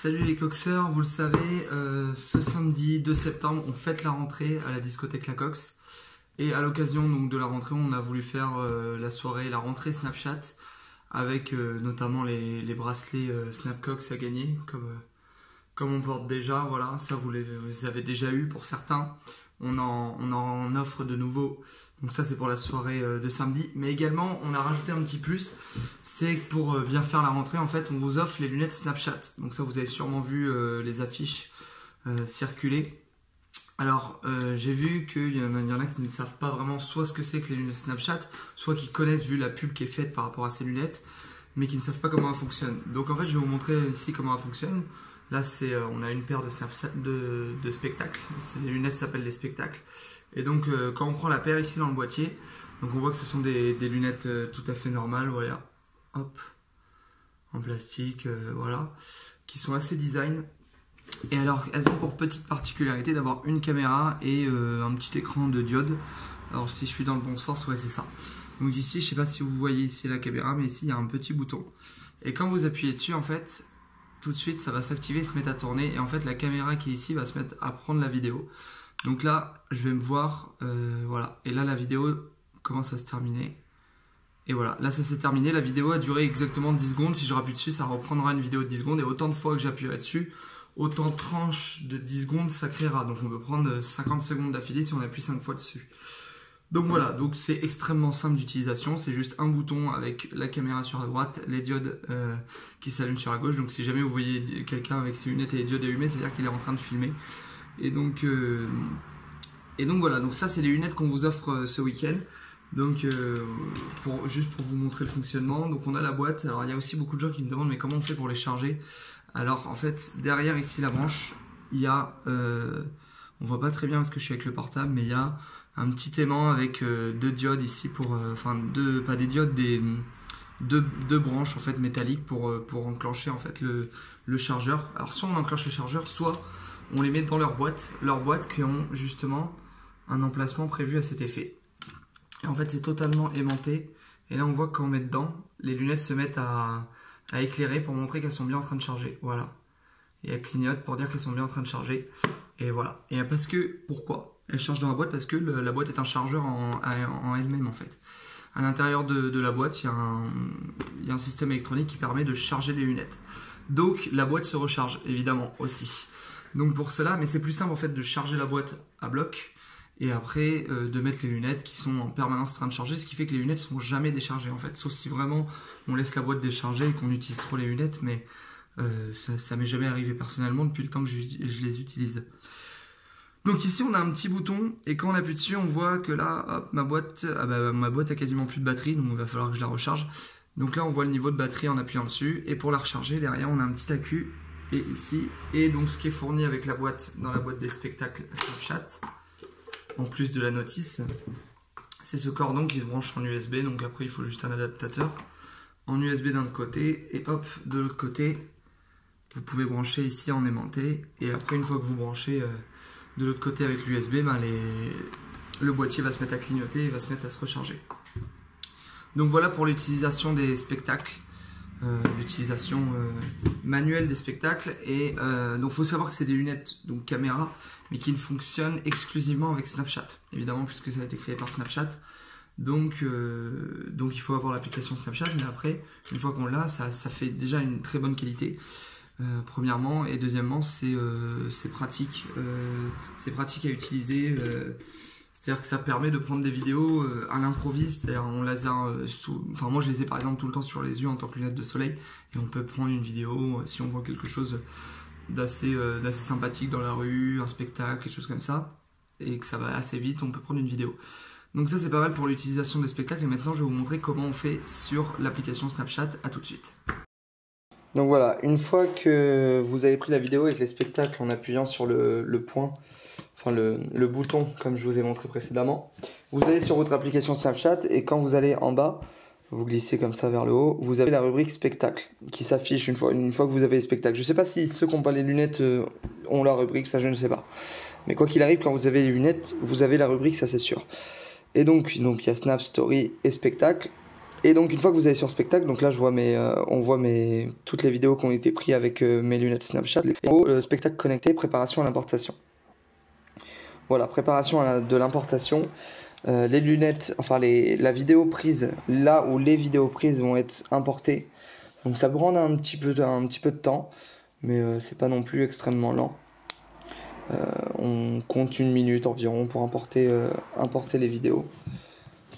Salut les coxeurs, vous le savez, ce samedi 2 septembre, on fête la rentrée à la discothèque La Cox. Et à l'occasion donc de la rentrée, on a voulu faire la soirée, la rentrée Snapchat, avec notamment les bracelets Snapcox à gagner, comme on porte déjà, voilà, ça vous les avez déjà eu pour certains. On en offre de nouveaux, donc ça c'est pour la soirée de samedi. Mais également, on a rajouté un petit plus, c'est que pour bien faire la rentrée, en fait, on vous offre les lunettes Snapchat. Donc ça, vous avez sûrement vu les affiches circuler. Alors, j'ai vu qu'il y en a qui ne savent pas vraiment soit ce que c'est que les lunettes Snapchat, soit qui connaissent vu la pub qui est faite par rapport à ces lunettes, mais qui ne savent pas comment elles fonctionnent. Donc en fait, je vais vous montrer ici comment elles fonctionnent. Là, on a une paire de Snapchat de spectacles. Les lunettes s'appellent les spectacles. Et donc, quand on prend la paire ici dans le boîtier, donc on voit que ce sont des lunettes tout à fait normales, voilà, hop, en plastique, voilà, qui sont assez design. Et alors, elles ont pour petite particularité d'avoir une caméra et un petit écran de diode. Alors, si je suis dans le bon sens, ouais, c'est ça. Donc ici, je sais pas si vous voyez ici la caméra, mais ici, il y a un petit bouton. Et quand vous appuyez dessus, en fait, tout de suite, ça va s'activer et se mettre à tourner. Et en fait, la caméra qui est ici va se mettre à prendre la vidéo. Donc là, je vais me voir, voilà. Et là, la vidéo commence à se terminer. Et voilà, là, ça s'est terminé. La vidéo a duré exactement 10 secondes. Si je rappuie dessus, ça reprendra une vidéo de 10 secondes. Et autant de fois que j'appuierai dessus, autant de tranches de 10 secondes ça créera. Donc on peut prendre 50 secondes d'affilée si on appuie 5 fois dessus. Donc voilà, donc c'est extrêmement simple d'utilisation, c'est juste un bouton avec la caméra sur la droite, les diodes qui s'allument sur la gauche. Donc si jamais vous voyez quelqu'un avec ses lunettes et les diodes allumées, c'est-à-dire qu'il est en train de filmer. Et donc voilà, donc ça c'est les lunettes qu'on vous offre ce week-end. Donc juste pour vous montrer le fonctionnement, donc on a la boîte. Alors il y a aussi beaucoup de gens qui me demandent mais comment on fait pour les charger. Alors en fait derrière ici la branche, il y a, on voit pas très bien parce que je suis avec le portable, mais il y a un petit aimant avec deux diodes ici pour, enfin pas des diodes, deux branches en fait métalliques pour enclencher en fait le chargeur. Alors soit on enclenche le chargeur, soit on les met dans leur boîte qui ont justement un emplacement prévu à cet effet. Et en fait c'est totalement aimanté. Et là on voit que quand on met dedans, les lunettes se mettent à éclairer pour montrer qu'elles sont bien en train de charger. Voilà. Et elles clignotent pour dire qu'elles sont bien en train de charger. Et voilà. Et parce que, pourquoi? Elle charge dans la boîte parce que la boîte est un chargeur en elle-même en fait. À l'intérieur de la boîte, il y a un système électronique qui permet de charger les lunettes. Donc la boîte se recharge évidemment aussi. Donc pour cela, mais c'est plus simple en fait de charger la boîte à bloc et après de mettre les lunettes qui sont en permanence en train de charger, ce qui fait que les lunettes ne sont jamais déchargées en fait. Sauf si vraiment on laisse la boîte déchargée et qu'on utilise trop les lunettes, mais ça m'est jamais arrivé personnellement depuis le temps que je les utilise. Donc ici on a un petit bouton et quand on appuie dessus on voit que là hop, ma boîte a quasiment plus de batterie, donc il va falloir que je la recharge. Donc là on voit le niveau de batterie en appuyant dessus et pour la recharger derrière on a un petit accu et ici, et donc ce qui est fourni avec la boîte dans la boîte des spectacles Snapchat en plus de la notice, c'est ce cordon qui se branche en USB. Donc après il faut juste un adaptateur en USB d'un côté et hop de l'autre côté vous pouvez brancher ici en aimanté. Et après une fois que vous branchez de l'autre côté avec l'USB, le boîtier va se mettre à clignoter et va se mettre à se recharger. Donc voilà pour l'utilisation des spectacles, l'utilisation manuelle des spectacles. Et donc il faut savoir que c'est des lunettes donc caméra, mais qui ne fonctionnent exclusivement avec Snapchat, évidemment puisque ça a été créé par Snapchat. Donc il faut avoir l'application Snapchat, mais après une fois qu'on l'a, ça fait déjà une très bonne qualité. Premièrement, et deuxièmement c'est pratique, à utiliser, c'est-à-dire que ça permet de prendre des vidéos à l'improviste, c'est-à-dire on laser enfin moi je les ai par exemple tout le temps sur les yeux en tant que lunettes de soleil, et on peut prendre une vidéo si on voit quelque chose d'assez sympathique dans la rue, un spectacle, quelque chose comme ça, et que ça va assez vite, on peut prendre une vidéo. Donc ça c'est pas mal pour l'utilisation des spectacles, et maintenant je vais vous montrer comment on fait sur l'application Snapchat. À tout de suite. Donc voilà, une fois que vous avez pris la vidéo avec les spectacles en appuyant sur le point, enfin le bouton comme je vous ai montré précédemment, vous allez sur votre application Snapchat et quand vous allez en bas, vous glissez comme ça vers le haut, vous avez la rubrique spectacle qui s'affiche une fois que vous avez les spectacles. Je ne sais pas si ceux qui n'ont pas les lunettes ont la rubrique, ça je ne sais pas. Mais quoi qu'il arrive, quand vous avez les lunettes, vous avez la rubrique, ça c'est sûr. Et donc il y a Snap, Story et spectacle. Et donc une fois que vous allez sur spectacle, donc là je vois on voit toutes les vidéos qui ont été prises avec mes lunettes Snapchat. En gros, spectacle connecté, préparation à l'importation. Voilà, préparation de l'importation. Les lunettes, enfin la vidéo prise, là où les vidéos prises vont être importées. Donc ça prend un petit peu de temps, mais c'est pas non plus extrêmement lent. On compte 1 minute environ pour importer les vidéos.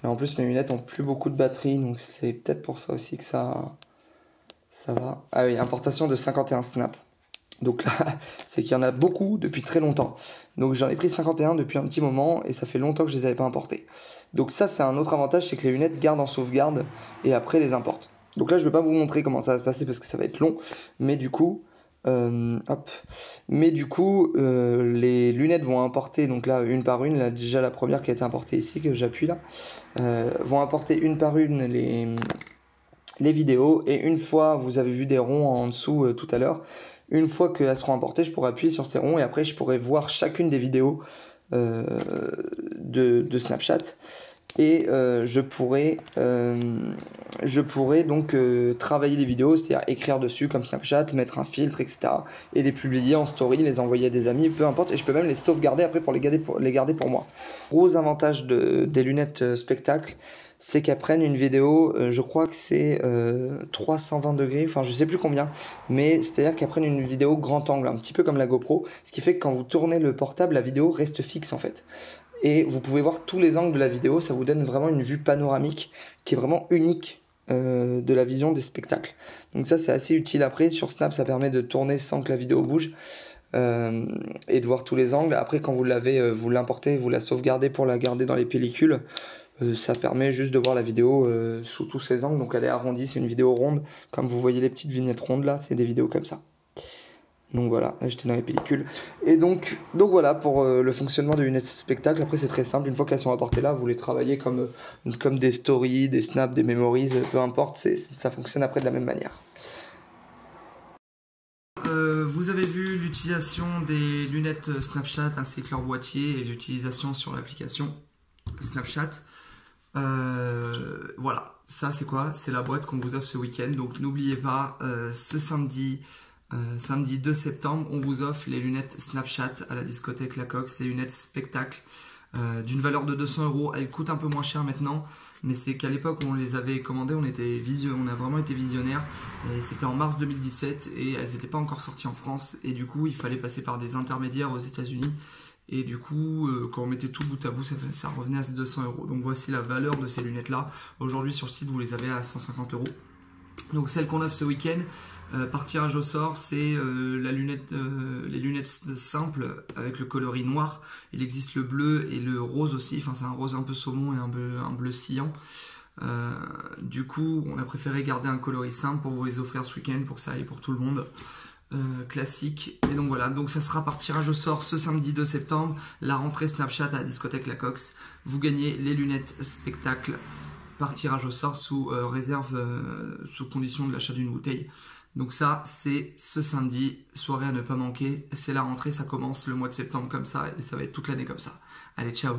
Et en plus mes lunettes ont plus beaucoup de batterie, donc c'est peut-être pour ça aussi que ça va. Ah oui, importation de 51 snaps. Donc là, c'est qu'il y en a beaucoup depuis très longtemps. Donc j'en ai pris 51 depuis un petit moment et ça fait longtemps que je les avais pas importés. Donc ça, c'est un autre avantage, c'est que les lunettes gardent en sauvegarde et après les importent. Donc là, je vais pas vous montrer comment ça va se passer parce que ça va être long, mais du coup, les lunettes vont importer, donc là, une par une. Là, déjà la première qui a été importée ici, que j'appuie là, vont importer une par une les vidéos, et une fois, vous avez vu des ronds en dessous tout à l'heure, une fois qu'elles seront importées, je pourrai appuyer sur ces ronds et après je pourrai voir chacune des vidéos de Snapchat, et je pourrais donc travailler les vidéos, c'est-à-dire écrire dessus comme Snapchat, mettre un filtre, etc. et les publier en story, les envoyer à des amis, peu importe, et je peux même les sauvegarder après pour les garder pour moi. Gros avantage des lunettes spectacle, c'est qu'elles prennent une vidéo, je crois que c'est 320 degrés, enfin je sais plus combien, mais c'est-à-dire qu'elles prennent une vidéo grand angle, un petit peu comme la GoPro, ce qui fait que quand vous tournez le portable, la vidéo reste fixe en fait. Et vous pouvez voir tous les angles de la vidéo, ça vous donne vraiment une vue panoramique qui est vraiment unique de la vision des spectacles. Donc ça c'est assez utile. Après sur Snap ça permet de tourner sans que la vidéo bouge et de voir tous les angles. Après quand vous l'avez, vous l'importez, vous la sauvegardez pour la garder dans les pellicules. Ça permet juste de voir la vidéo sous tous ses angles. Donc elle est arrondie, c'est une vidéo ronde. Comme vous voyez les petites vignettes rondes là, c'est des vidéos comme ça. Donc voilà, là j'étais dans les pellicules. Et donc voilà pour le fonctionnement des lunettes spectacle. Après c'est très simple, une fois qu'elles sont apportées là, vous les travaillez comme des stories, des snaps, des memories, peu importe, ça fonctionne après de la même manière. Vous avez vu l'utilisation des lunettes Snapchat ainsi que leur boîtier et l'utilisation sur l'application Snapchat. Voilà, ça c'est quoi? C'est la boîte qu'on vous offre ce week-end. Donc n'oubliez pas, ce samedi 2 septembre, on vous offre les lunettes Snapchat à la discothèque La Cox, les lunettes spectacle d'une valeur de 200 €. Elles coûtent un peu moins cher maintenant, mais c'est qu'à l'époque où on les avait commandées, on a vraiment été visionnaires. Et c'était en mars 2017 et elles n'étaient pas encore sorties en France. Et du coup, il fallait passer par des intermédiaires aux États-Unis. Et du coup, quand on mettait tout bout à bout, ça revenait à 200 €. Donc voici la valeur de ces lunettes-là. Aujourd'hui, sur le site, vous les avez à 150 €. Donc celle qu'on offre ce week-end, par tirage au sort, c'est les lunettes simples avec le coloris noir. Il existe le bleu et le rose aussi. Enfin, c'est un rose un peu saumon et un bleu cyan. Du coup, on a préféré garder un coloris simple pour vous les offrir ce week-end pour que ça aille pour tout le monde. Classique. Et donc voilà, donc ça sera par tirage au sort ce samedi 2 septembre, la rentrée Snapchat à la discothèque La Cox. Vous gagnez les lunettes spectacle par tirage au sort sous réserve, sous condition de l'achat d'une bouteille. Donc ça, c'est ce samedi, soirée à ne pas manquer. C'est la rentrée, ça commence le mois de septembre comme ça et ça va être toute l'année comme ça. Allez, ciao!